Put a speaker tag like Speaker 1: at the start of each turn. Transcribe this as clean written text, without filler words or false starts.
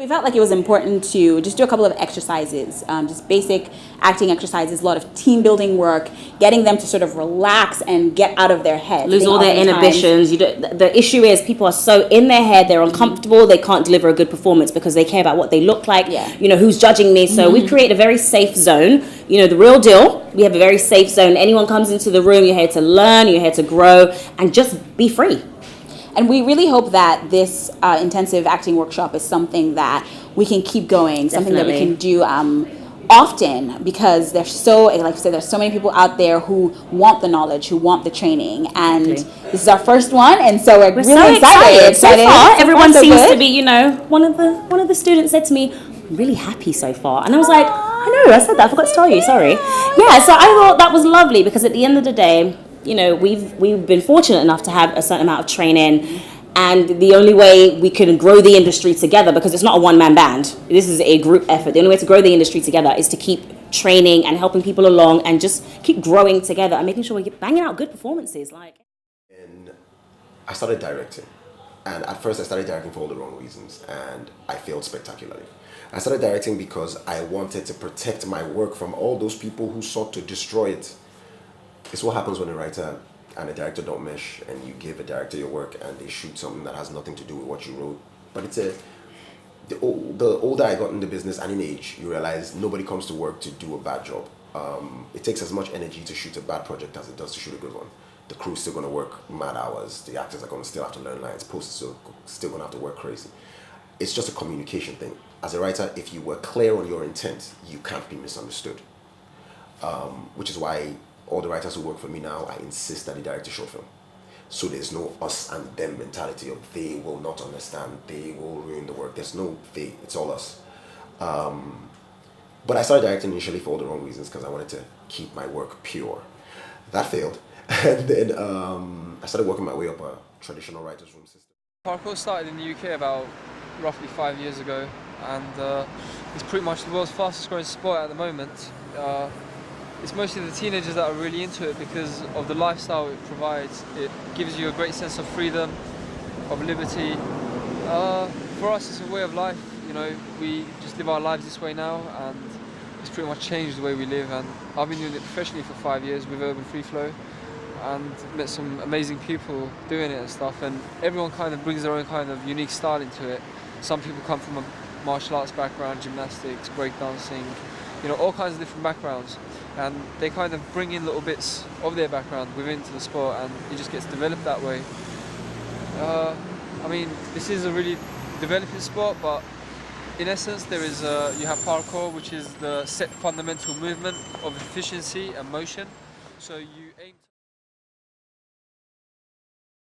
Speaker 1: We felt like it was important to just do a couple of exercises, just basic acting exercises, a lot of team building work, getting them to sort of relax and get out of their head.
Speaker 2: Lose all their inhibitions. The issue is people are so in their head, they're uncomfortable, they can't deliver a good performance because they care about what they look like, who's judging me. So we create a very safe zone, the real deal. We have a very safe zone. Anyone comes into the room, you're here to learn, you're here to grow, and just be free.
Speaker 1: And we really hope that this intensive acting workshop is something that we can keep going, something that we can do often, because there's so, like I said, there's so many people out there who want the knowledge, who want the training, and this is our first one, and so we're really
Speaker 2: so excited. So far, everyone seems to be, one of the students said to me, "I'm really happy so far," and I was like, "I know, I said that, I forgot to tell you, sorry." Yeah, so I thought that was lovely because at the end of the day, we've been fortunate enough to have a certain amount of training, and the only way we can grow the industry together, because it's not a one-man band, this is a group effort. The only way to grow the industry together is to keep training and helping people along and just keep growing together and making sure we're banging out good performances.
Speaker 3: And I started directing, and at first I started directing for all the wrong reasons, and I failed spectacularly. I started directing because I wanted to protect my work from all those people who sought to destroy it. It's what happens when a writer and a director don't mesh, and you give a director your work and they shoot something that has nothing to do with what you wrote. But the older I got in the business and in age, you realize nobody comes to work to do a bad job. It takes as much energy to shoot a bad project as it does to shoot a good one. The crew's still going to work mad hours. The actors are going to still have to learn lines. Post is still going to have to work crazy. It's just a communication thing. As a writer, if you were clear on your intent, you can't be misunderstood. Which is why all the writers who work for me now, I insist that they direct a short film. So there's no us and them mentality of they will not understand, they will ruin the work. There's no they, it's all us. But I started directing initially for all the wrong reasons, because I wanted to keep my work pure. That failed. And then I started working my way up a traditional writer's room system.
Speaker 4: Parkour started in the UK about roughly 5 years ago, and it's pretty much the world's fastest growing sport at the moment. It's mostly the teenagers that are really into it because of the lifestyle it provides. It gives you a great sense of freedom, of liberty. For us, it's a way of life. We just live our lives this way now, and it's pretty much changed the way we live. And I've been doing it professionally for 5 years with Urban Free Flow, and met some amazing people doing it and stuff. And everyone kind of brings their own kind of unique style into it. Some people come from a martial arts background, gymnastics, breakdancing, all kinds of different backgrounds. And they kind of bring in little bits of their background within to the sport, and it just gets developed that way. This is a really developing sport, but in essence there is you have parkour, which is the set fundamental movement of efficiency and motion. So you aim